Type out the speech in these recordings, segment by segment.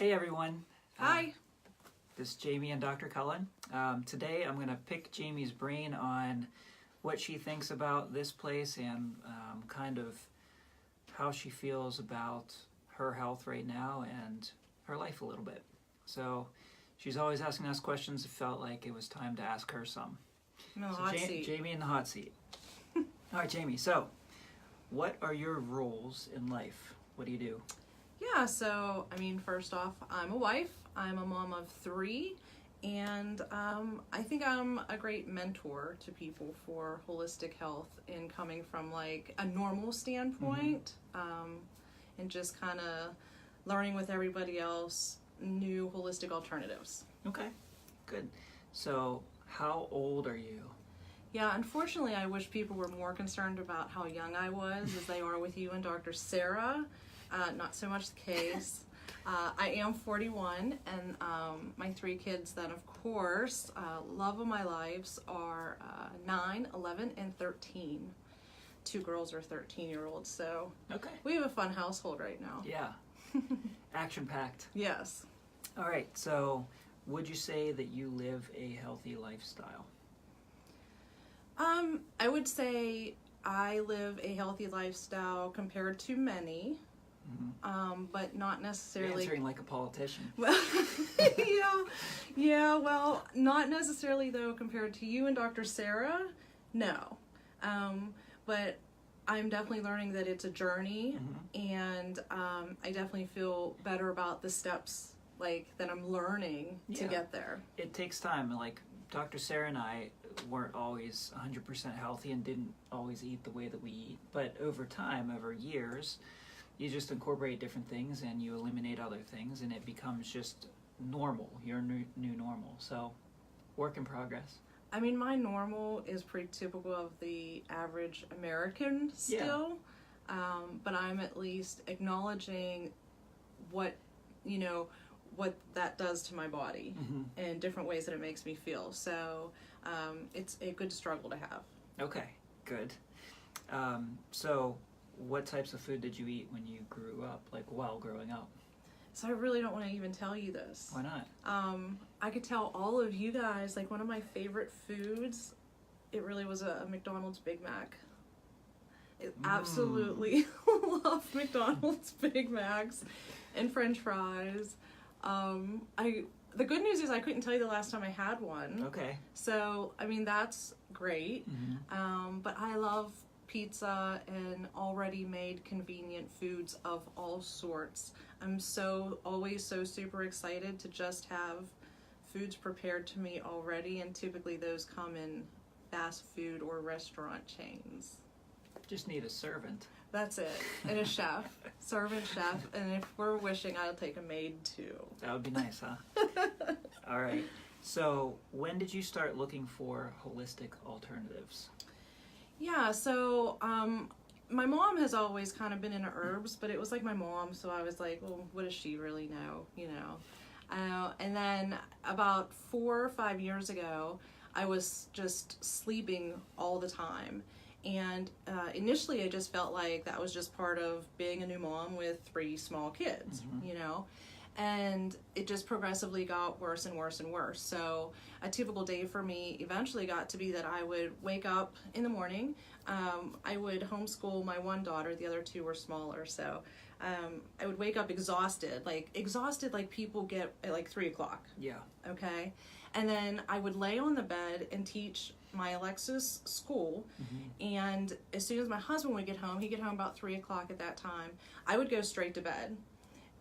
Hey everyone. Hi. This is Jamie and Dr. Cullen. Today I'm going to pick Jamie's brain on what she thinks about this place and kind of how she feels about her health right now and her life a little bit. So she's always asking us questions. It felt like it was time to ask her some. Jamie in the hot seat. All right, Jamie. So what are your roles in life? What do you do? Yeah, so, first off, I'm a wife. I'm a mom of 3, and I think I'm a great mentor to people for holistic health and coming from like a normal standpoint, and just kind of learning with everybody else new holistic alternatives. Okay, good. So how old are you? Yeah, unfortunately, I wish people were more concerned about how young I was as they are with you and Dr. Sarah. Not so much the case. I am 41, and my 3 kids then, of course, love of my lives are 9, 11, and 13. 2 girls are 13-year-olds, so Okay. we have a fun household right now. Yeah. Action-packed. Yes. All right, so would you say that you live a healthy lifestyle? I would say I live a healthy lifestyle compared to many. But not necessarily. Answering like a politician. Well, well, not necessarily though compared to you and Dr. Sarah, no. But I'm definitely learning that it's a journey, and I definitely feel better about the steps that I'm learning to get there. It takes time. Like Dr. Sarah and I weren't always 100% healthy and didn't always eat the way that we eat, but over time, over years, you just incorporate different things and you eliminate other things and it becomes just normal, your new normal. So, work in progress. My normal is pretty typical of the average American still, but I'm at least acknowledging what that does to my body and different ways that it makes me feel. So, it's a good struggle to have. Okay, good. So, what types of food did you eat when you grew up, while growing up? So I really don't want to even tell you this. Why not? I could tell all of you guys, one of my favorite foods, it really was a McDonald's Big Mac. Absolutely love McDonald's Big Macs and French fries. The good news is I couldn't tell you the last time I had one. Okay. So, that's great. But I love pizza and already made convenient foods of all sorts. I'm always so super excited to just have foods prepared to me already, and typically those come in fast food or restaurant chains. Just need a servant. That's it. And a chef. Servant chef. And if we're wishing, I'll take a maid too. That would be nice, huh? All right. So when did you start looking for holistic alternatives? Yeah, so my mom has always kind of been into herbs, but it was like my mom, so I was like, well, what does she really know, and then about 4 or 5 years ago, I was just sleeping all the time, and initially I just felt like that was just part of being a new mom with 3 small kids, and it just progressively got worse and worse and worse. So a typical day for me eventually got to be that I would wake up in the morning. I would homeschool my one daughter, the other 2 were smaller, so I would wake up exhausted like people get at 3 o'clock. Yeah. Okay? And then I would lay on the bed and teach my Alexis school, and as soon as my husband would get home, he'd get home about 3 o'clock at that time, I would go straight to bed.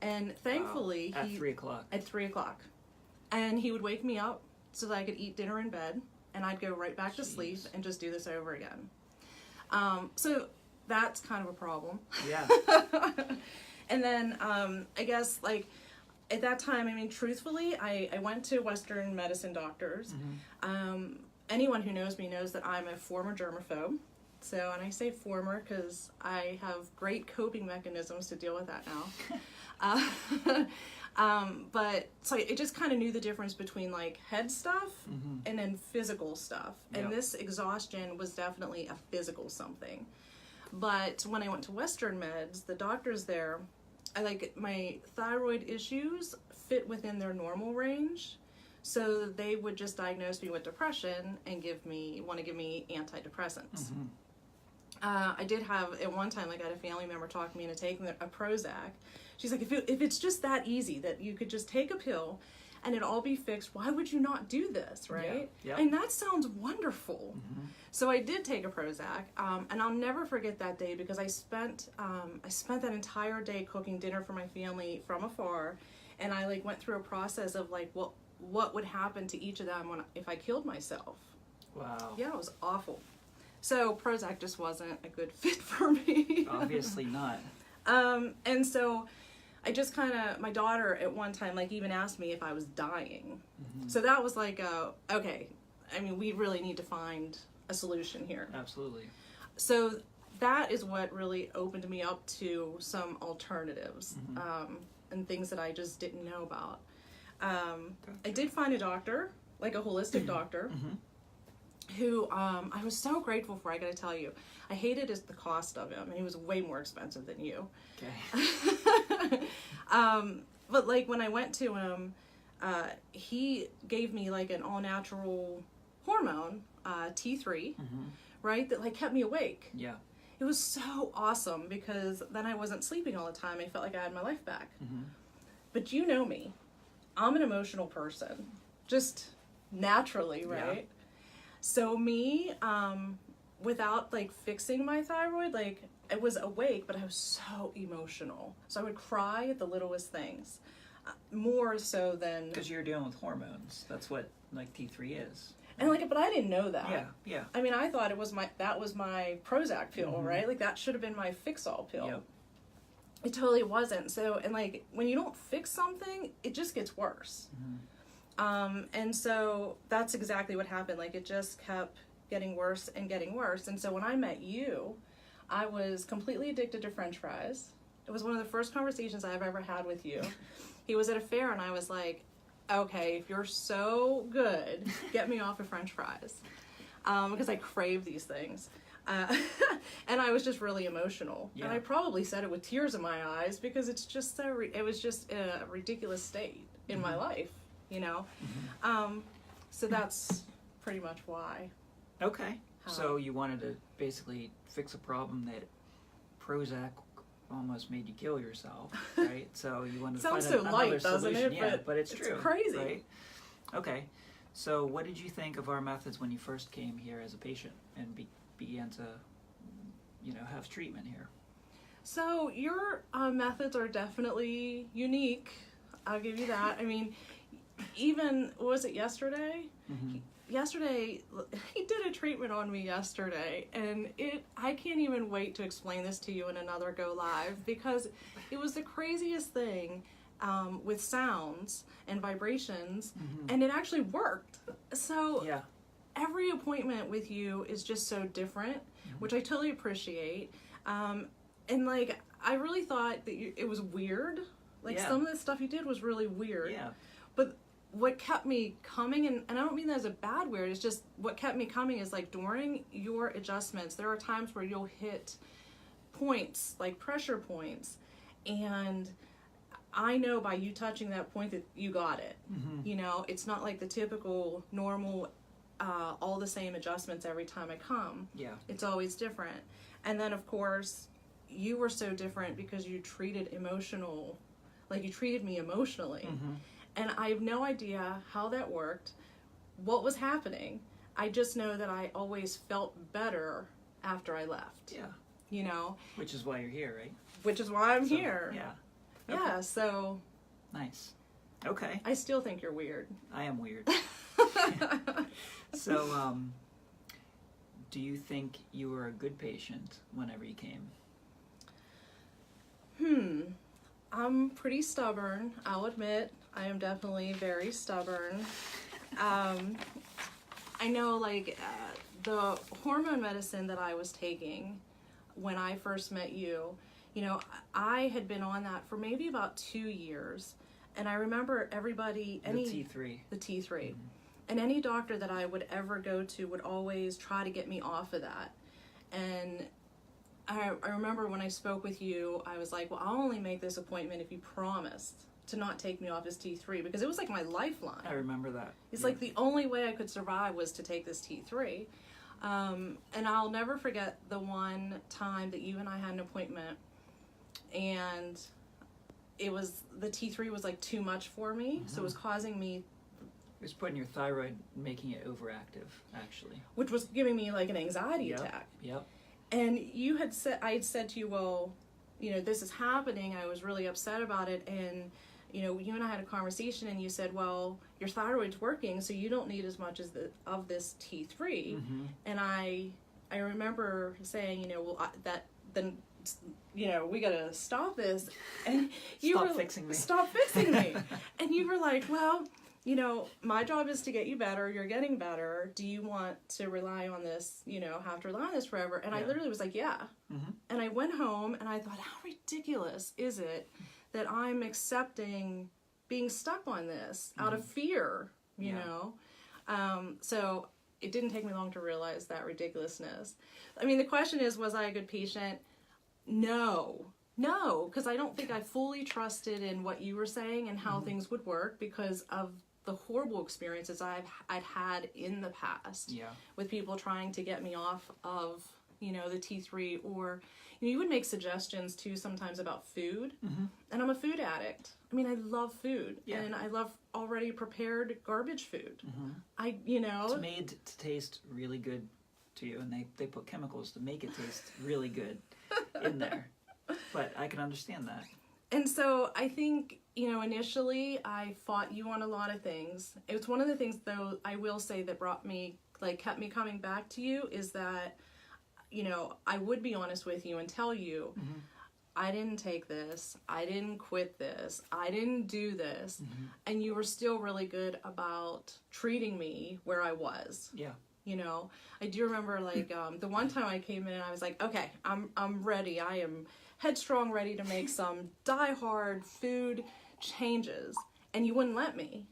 And thankfully, at 3 o'clock. At 3 o'clock. And he would wake me up so that I could eat dinner in bed, and I'd go right back to sleep and just do this over again. So that's kind of a problem. Yeah. And then I guess at that time, truthfully, I went to Western medicine doctors. Anyone who knows me knows that I'm a former germaphobe. So, and I say former because I have great coping mechanisms to deal with that now. But so I just kind of knew the difference between head stuff and then physical stuff. And this exhaustion was definitely a physical something. But when I went to Western Meds, the doctors there I like my thyroid issues fit within their normal range. So they would just diagnose me with depression and want to give me antidepressants. Mm-hmm. I did have, at one time, like I had a family member talk me into taking a Prozac. She's like, if it's just that easy that you could just take a pill and it'd all be fixed, why would you not do this, right? Yeah. And that sounds wonderful. Mm-hmm. So I did take a Prozac, and I'll never forget that day because I spent that entire day cooking dinner for my family from afar, and I like went through a process of like what would happen to each of them if I killed myself. Wow. Yeah, it was awful. So Prozac just wasn't a good fit for me. Obviously not. And so I just kind of, my daughter at one time like even asked me if I was dying. Mm-hmm. So that was like, okay, I mean, we really need to find a solution here. Absolutely. So that is what really opened me up to some alternatives, Mm-hmm. and things that I just didn't know about. I did find a doctor, like a holistic doctor, Mm-hmm. who I was so grateful for. I gotta tell you, I hated the cost of him, and he was way more expensive than you. Okay. But like when I went to him, he gave me like an all-natural hormone, T3, Mm-hmm. right, that like kept me awake. Yeah. It was so awesome because then I wasn't sleeping all the time. I felt like I had my life back. Mm-hmm. But you know me, I'm an emotional person, just naturally, right? Yeah. So me, without like fixing my thyroid, like I was awake, but I was so emotional. So I would cry at the littlest things, more so than. Because you're dealing with hormones. That's what like T3 is. And like, but I didn't know that. Yeah. Yeah. I mean, I thought that was my Prozac pill, Mm-hmm. right? Like that should have been my fix-all pill. Yep. It totally wasn't. So, and like when you don't fix something, it just gets worse. Mm-hmm. And so that's exactly what happened. Like it just kept getting worse and getting worse. And so when I met you, I was completely addicted to French fries. It was one of the first conversations I've ever had with you. He was at a fair and I was like, okay, if you're so good, get me off of French fries. Because I crave these things. And I was just really emotional. Yeah. And I probably said it with tears in my eyes because it's just it was just a ridiculous state in my life, you know? Mm-hmm. So that's pretty much why. Okay. So you wanted to basically fix a problem that Prozac almost made you kill yourself, right? So you wanted to find Sounds so another light, doesn't solution. it? Yeah, but it's true. Crazy. Right? Okay. So what did you think of our methods when you first came here as a patient and began to, have treatment here? So your methods are definitely unique. I'll give you that. I mean, even, was it yesterday? Mm-hmm. Yesterday, he did a treatment on me yesterday, and I can't even wait to explain this to you in another Go Live, because it was the craziest thing with sounds and vibrations, Mm-hmm. and it actually worked. So Yeah. every appointment with you is just so different, which I totally appreciate. And like, I really thought that it was weird. Like Yeah. some of the stuff you did was really weird. Yeah. But what kept me coming, and I don't mean that as a bad weird, it's just what kept me coming is like during your adjustments, there are times where you'll hit points, like pressure points, and I know by you touching that point that you got it. Mm-hmm. It's not like the typical normal all the same adjustments every time I come. Yeah. It's always different. And then of course you were so different because you treated me emotionally. Mm-hmm. And I have no idea how that worked, what was happening. I just know that I always felt better after I left. Yeah. Which is why you're here, right? Which is why I'm So, here. Yeah. Yeah, Okay. so Nice. Okay. I still think you're weird. I am weird. So, do you think you were a good patient whenever you came? I'm pretty stubborn, I'll admit. I am definitely very stubborn. I know, like, the hormone medicine that I was taking when I first met you, I had been on that for maybe about 2 years. And I remember everybody, The T3. the T3. Mm-hmm. And any doctor that I would ever go to would always try to get me off of that. And I remember when I spoke with you, I was like, well, I'll only make this appointment if you promised to not take me off his T3, because it was like my lifeline. I remember that. It's like the only way I could survive was to take this T3. And I'll never forget the one time that you and I had an appointment, and it was, the T3 was like too much for me, so it was causing me, It was putting your thyroid, making it overactive, actually. which was giving me like an anxiety attack. Yep. And you had said, I had said to you, well, you know, this is happening. I was really upset about it. And, you know, you and I had a conversation, and you said, well, your thyroid's working, so you don't need as much as of this T3. And I remember saying, you know, well, then, you know, we gotta stop this. And you Stop fixing me. Stop fixing me. And you were like, well, you know, my job is to get you better. You're getting better. Do you want to rely on this, you know, have to rely on this forever? And I literally was like, yeah. And I went home and I thought, how ridiculous is it that I'm accepting being stuck on this out of fear, you know? So it didn't take me long to realize that ridiculousness. I mean, the question is, was I a good patient? No, because I don't think I fully trusted in what you were saying and how things would work, because of the horrible experiences I'd had in the past with people trying to get me off of, you know, the T3, or, you know, you would make suggestions too sometimes about food, and I'm a food addict. I mean, I love food, and I love already prepared garbage food. You know, it's made to taste really good to you, and they put chemicals to make it taste really good in there. But I can understand that. And so I think, you know, initially I fought you on a lot of things. It was one of the things, though, I will say that brought me, like, kept me coming back to you, is that, you know, I would be honest with you and tell you, I didn't take this, I didn't quit this, I didn't do this, and you were still really good about treating me where I was. Yeah. You know, I do remember, like, the one time I came in and I was like, okay, I'm ready. I am headstrong, ready to make some die-hard food changes. And you wouldn't let me,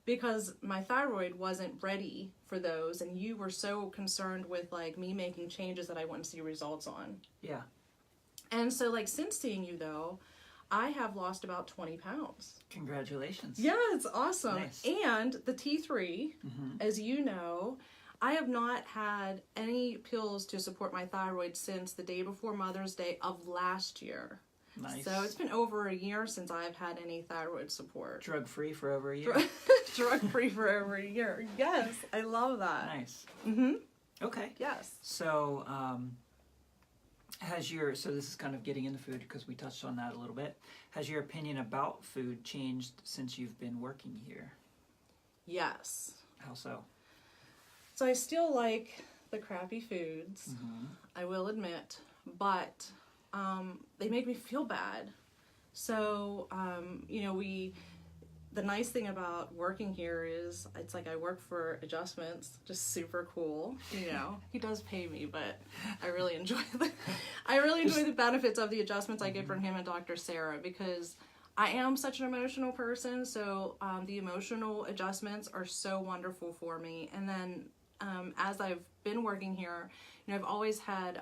because my thyroid wasn't ready for those. And you were so concerned with, like, me making changes that I wouldn't see results on. Yeah. And so, like, since seeing you, though, I have lost about 20 pounds. Congratulations. Yeah, it's awesome. Nice. And the T3, as you know, I have not had any pills to support my thyroid since the day before Mother's Day of last year. Nice. So it's been over a year since I've had any thyroid support. Drug-free for over a year. Drug-free for over a year. Yes, I love that. Nice. Okay. Yes. So, so this is kind of getting into food, because we touched on that a little bit. Has your opinion about food changed since you've been working here? Yes. How so? So I still like the crappy foods, I will admit, but they make me feel bad. So, you know, the nice thing about working here is it's like I work for Adjustments, just super cool. You know, he does pay me, but I really enjoy the benefits of the adjustments I get from him and Dr. Sarah, because I am such an emotional person. So the emotional adjustments are so wonderful for me. And then as I've been working here, you know, I've always had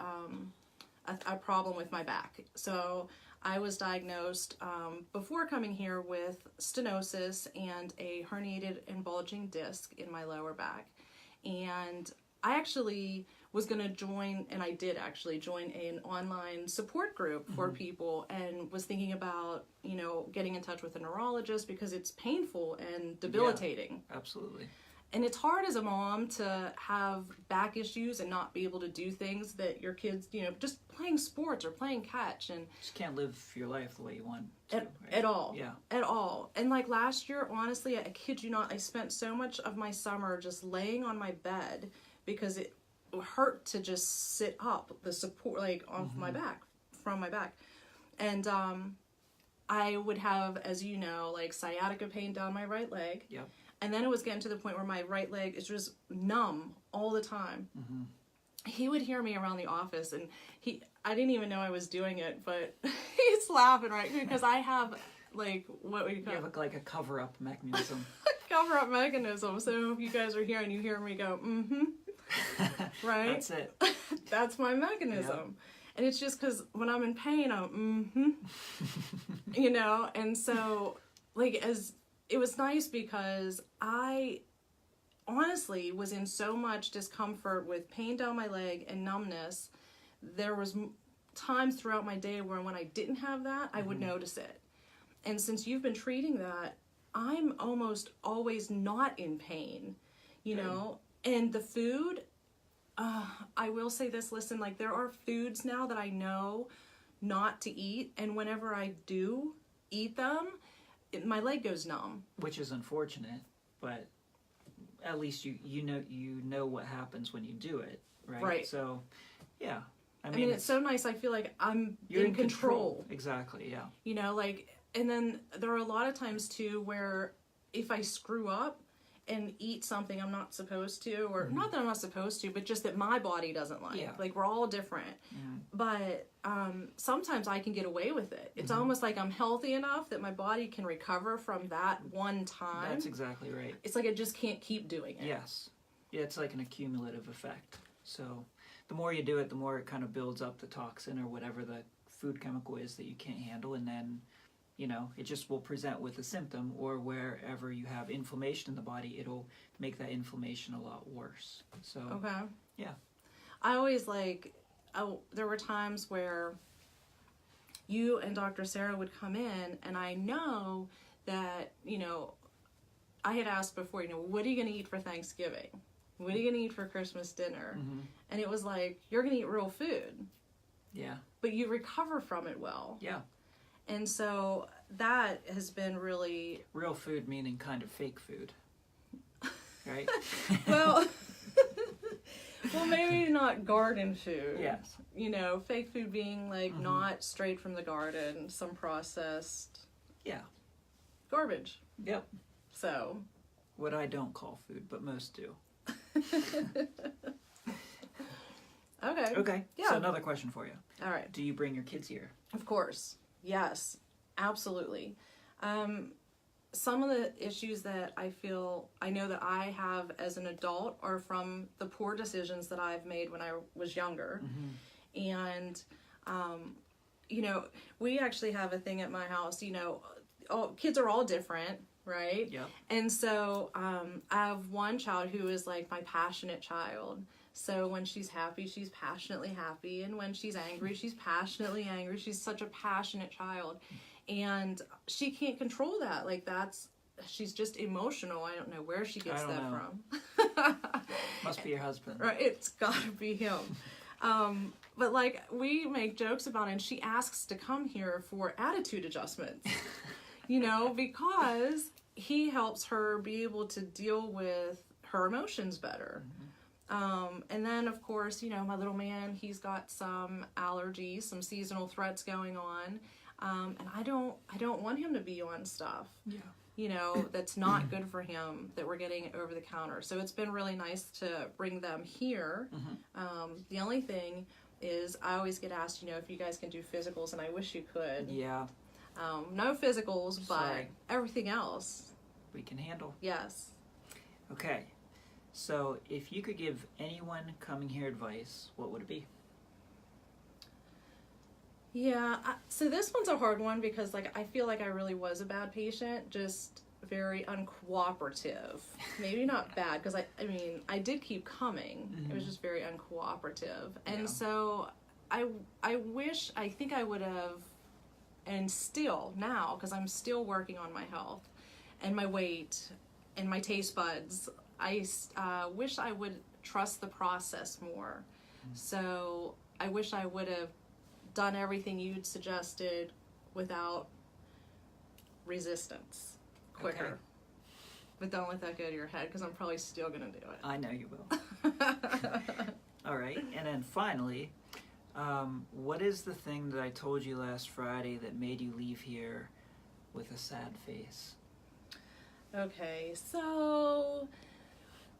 a problem with my back. So I was diagnosed before coming here with stenosis and a herniated and bulging disc in my lower back. And I actually was going to join, and I did actually join an online support group for people, and was thinking about, you know, getting in touch with a neurologist, because it's painful and debilitating. Yeah, absolutely. And it's hard as a mom to have back issues and not be able to do things that your kids, you know, just playing sports or playing catch, and just can't live your life the way you want to. At all. Yeah. At all. And like last year, honestly, I kid you not, I spent so much of my summer just laying on my bed, because it hurt to just sit up, the support, like, off my back, from my back. And I would have, as you know, like sciatica pain down my right leg. Yep. And then it was getting to the point where my right leg is just numb all the time. He would hear me around the office, and I didn't even know I was doing it, but he's laughing, right? Because I have, like, what we call You have like a cover-up mechanism. cover-up mechanism. So if you guys are here and you hear me go, right? That's it. That's my mechanism. And it's just because when I'm in pain, I'm, you know, and so, like, it was nice because I honestly was in so much discomfort with pain down my leg and numbness. There was times throughout my day where when I didn't have that, I would notice it. And since you've been treating that, I'm almost always not in pain, you know, and the food, I will say this, listen, like there are foods now that I know not to eat. And whenever I do eat them, my leg goes numb. Which is unfortunate, but at least you know what happens when you do it, right? Right. So, yeah. I mean, it's so nice. I feel like you're in control. Exactly, yeah. You know, like, and then there are a lot of times too where if I screw up and eat something I'm not supposed to, or not that I'm not supposed to, but just that my body doesn't like. Yeah. Like, we're all different. But sometimes I can get away with it. It's almost like I'm healthy enough that my body can recover from that one time. That's exactly right. It's like I just can't keep doing it. Yes. Yeah, it's like an accumulative effect. So the more you do it, the more it kind of builds up the toxin or whatever the food chemical is that you can't handle, and then, you know, it just will present with a symptom, or wherever you have inflammation in the body, it'll make that inflammation a lot worse. So, Okay. yeah. I always there were times where you and Dr. Sarah would come in, and I know that, you know, I had asked before, you know, what are you going to eat for Thanksgiving? What are you going to eat for Christmas dinner? And it was like, you're going to eat real food. Yeah. But you recover from it well. Yeah. And so that has been really... Real food meaning kind of fake food. Right? Well, well, maybe not garden food. Yes. You know, fake food being like not straight from the garden, some processed... Yeah. Garbage. Yep. So... What I don't call food, but most do. Okay. Yeah. So another question for you. All right. Do you bring your kids here? Of course. Yes. Absolutely. Some of the issues that I know that I have as an adult are from the poor decisions that I've made when I was younger. And, you know, we actually have a thing at my house, you know, kids are all different, right? Yeah. And so I have one child who is like my passionate child. So when she's happy, she's passionately happy. And when she's angry, she's passionately angry. She's such a passionate child. And she can't control that. Like, she's just emotional. I don't know where she gets that from. Must be your husband. Right, it's gotta be him. But like, we make jokes about it, and she asks to come here for attitude adjustments. You know, because he helps her be able to deal with her emotions better. And then, of course, you know, my little man, he's got some allergies, some seasonal threats going on. And I don't want him to be on stuff, you know, that's not good for him, that we're getting over the counter. So it's been really nice to bring them here. The only thing is I always get asked, you know, if you guys can do physicals, and I wish you could. Yeah. No physicals, but Sorry. everything else. We can handle. Yes. Okay. So if you could give anyone coming here advice, what would it be? Yeah, so this one's a hard one because, like, I feel like I really was a bad patient, just very uncooperative. Maybe not bad, because I mean, I did keep coming. It was just very uncooperative. And so I think I would have, and still now, because I'm still working on my health and my weight and my taste buds, I wish I would trust the process more. So I wish I would have done everything you'd suggested without resistance quicker. Okay. But don't let that go to your head, because I'm probably still going to do it. I know you will. All right. And then finally, what is the thing that I told you last Friday that made you leave here with a sad face? Okay, so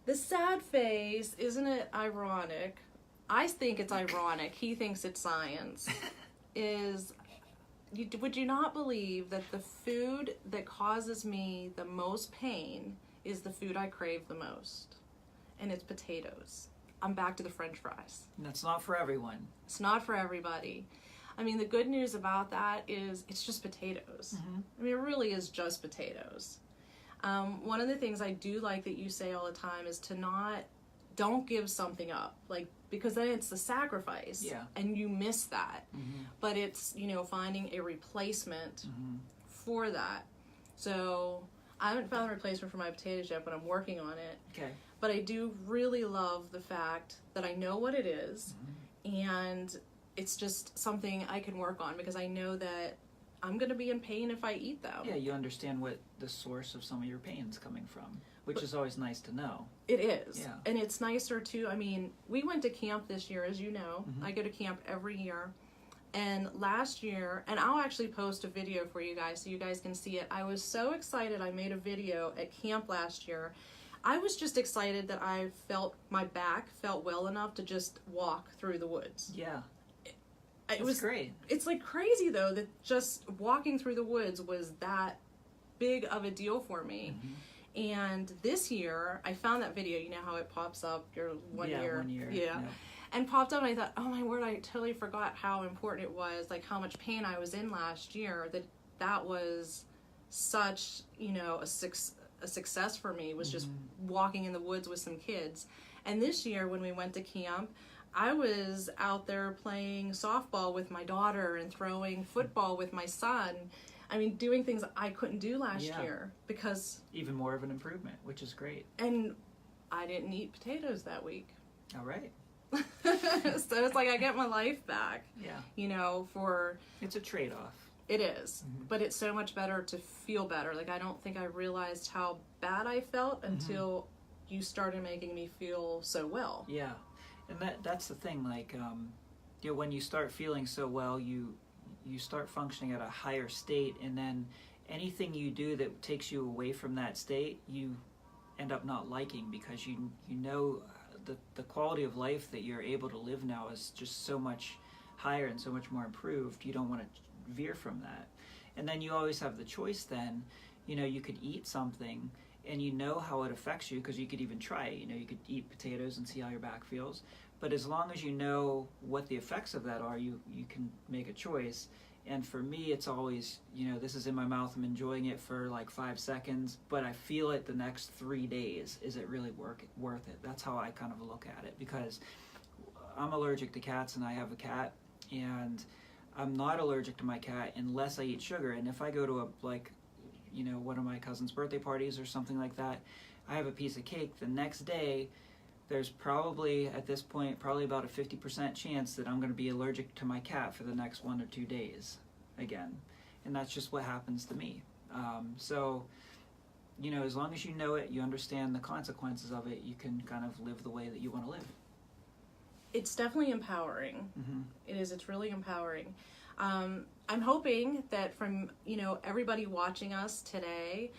the sad face, isn't it ironic? I think it's ironic. He thinks it's science. Would you not believe that the food that causes me the most pain is the food I crave the most? And it's potatoes. I'm back to the French fries. And that's not for everyone. It's not for everybody. I mean, the good news about that is it's just potatoes. I mean, it really is just potatoes. One of the things I do like that you say all the time is to don't give something up, like, because then it's the sacrifice, and you miss that. But it's, finding a replacement for that. So I haven't found a replacement for my potatoes yet, but I'm working on it. Okay. But I do really love the fact that I know what it is, and it's just something I can work on, because I know that I'm going to be in pain if I eat them. Yeah, you understand what the source of some of your pain's coming from, which is always nice to know. It is. Yeah. And it's nicer too. I mean, we went to camp this year, as you know. I go to camp every year. And last year, and I'll actually post a video for you guys so you guys can see it. I was so excited I made a video at camp last year. I was just excited that my back felt well enough to just walk through the woods. Yeah. It was great. It's like crazy though that just walking through the woods was that big of a deal for me. And this year I found that video. You know how it pops up your 1 year. 1 year. Yeah. And popped up, and I thought, oh my word, I totally forgot how important it was, like how much pain I was in last year. That was such, a success for me, was just walking in the woods with some kids. And this year when we went to camp, I was out there playing softball with my daughter and throwing football with my son. I mean, doing things I couldn't do last year because... Even more of an improvement, which is great. And I didn't eat potatoes that week. All right. So it's like I get my life back. Yeah. For... It's a trade-off. It is. But it's so much better to feel better. Like, I don't think I realized how bad I felt until you started making me feel so well. Yeah. And that's the thing, like, when you start feeling so well, you start functioning at a higher state, and then anything you do that takes you away from that state, you end up not liking, because you know the quality of life that you're able to live now is just so much higher and so much more improved. You don't want to veer from that. And then you always have the choice then, you could eat something and you know how it affects you, because you could even try it. You could eat potatoes and see how your back feels. But as long as you know what the effects of that are, you can make a choice. And for me, it's always, this is in my mouth, I'm enjoying it for like 5 seconds, but I feel it the next 3 days. Is it really worth it? That's how I kind of look at it, because I'm allergic to cats, and I have a cat, and I'm not allergic to my cat unless I eat sugar. And if I go to one of my cousin's birthday parties or something like that, I have a piece of cake, the next day there's probably, at this point, about a 50% chance that I'm going to be allergic to my cat for the next 1 or 2 days again. And that's just what happens to me. So, as long as you know it, you understand the consequences of it, you can kind of live the way that you want to live. It's definitely empowering. It is. It's really empowering. I'm hoping that from, everybody watching us today,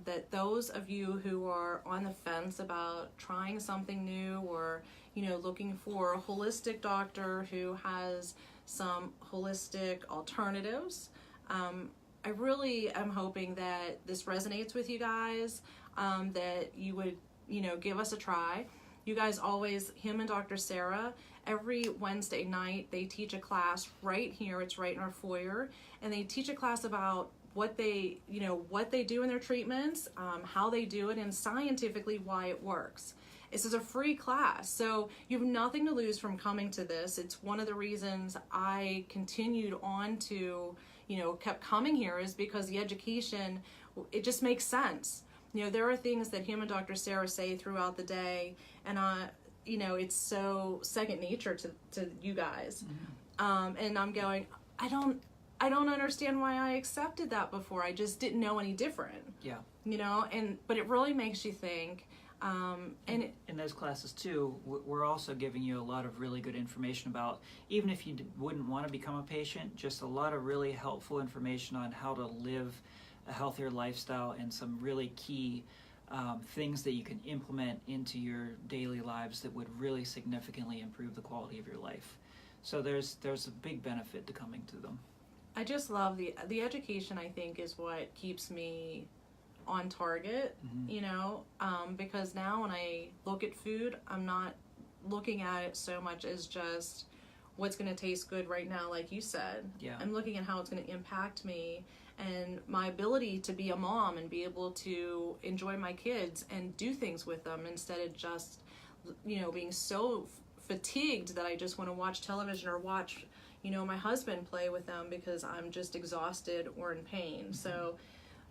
that those of you who are on the fence about trying something new, or, looking for a holistic doctor who has some holistic alternatives, I really am hoping that this resonates with you guys, that you would, give us a try. You guys always, him and Dr. Sarah, every Wednesday night, they teach a class right here. It's right in our foyer. And they teach a class about what they do in their treatments, how they do it, and scientifically why it works. This is a free class, so you have nothing to lose from coming to this. It's one of the reasons I continued on to, kept coming here, is because the education, it just makes sense. There are things that him and Dr. Sarah say throughout the day, and it's so second nature to you guys. And I'm going, I don't understand why I accepted that before. I just didn't know any different. Yeah. But it really makes you think. And in those classes too, we're also giving you a lot of really good information about, even if you wouldn't want to become a patient, just a lot of really helpful information on how to live a healthier lifestyle, and some really key things that you can implement into your daily lives that would really significantly improve the quality of your life. So there's a big benefit to coming to them. I just love the education. I think is what keeps me on target, because now when I look at food, I'm not looking at it so much as just what's going to taste good right now, like you said. Yeah. I'm looking at how it's going to impact me and my ability to be a mom and be able to enjoy my kids and do things with them instead of just, you know, being so fatigued that I just want to watch television or watch, you know, my husband play with them because I'm just exhausted or in pain. So,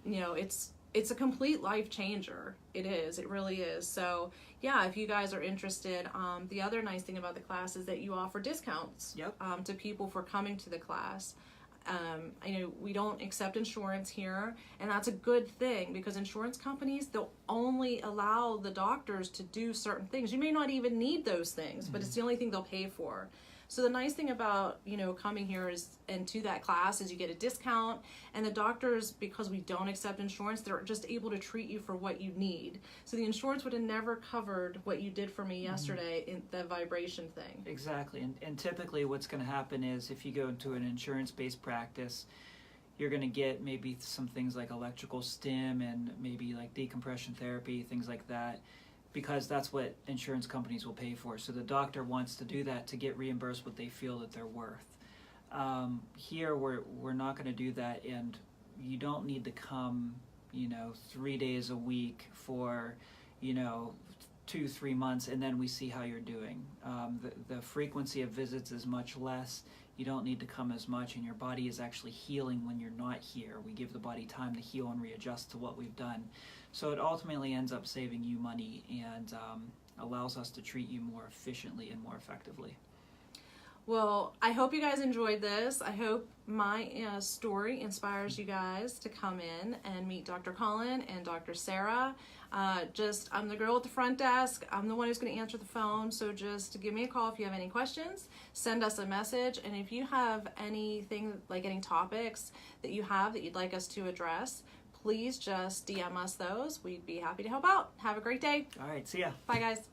you know, it's a complete life changer. It is. It really is. So, yeah, if you guys are interested, the other nice thing about the class is that you offer discounts to people for coming to the class. I know we don't accept insurance here, and that's a good thing because insurance companies, they'll only allow the doctors to do certain things. You may not even need those things, but it's the only thing they'll pay for. So the nice thing about, you know, coming here is, and to that class, is you get a discount, and the doctors, because we don't accept insurance, they're just able to treat you for what you need. So the insurance would have never covered what you did for me yesterday in the vibration thing. Exactly. And typically what's going to happen is if you go into an insurance-based practice, you're going to get maybe some things like electrical stim and maybe like decompression therapy, things like that, because that's what insurance companies will pay for. So the doctor wants to do that to get reimbursed what they feel that they're worth. Here, we're not going to do that, and you don't need to come, you know, 3 days a week for, you know, 2-3 months, and then we see how you're doing. The frequency of visits is much less. You don't need to come as much, and your body is actually healing when you're not here. We give the body time to heal and readjust to what we've done. So it ultimately ends up saving you money and allows us to treat you more efficiently and more effectively. Well, I hope you guys enjoyed this. I hope my story inspires you guys to come in and meet Dr. Colin and Dr. Sarah. I'm the girl at the front desk. I'm the one who's going to answer the phone. So just give me a call if you have any questions. Send us a message. And if you have anything, like any topics that you have that you'd like us to address, please just DM us those. We'd be happy to help out. Have a great day. All right, see ya. Bye, guys.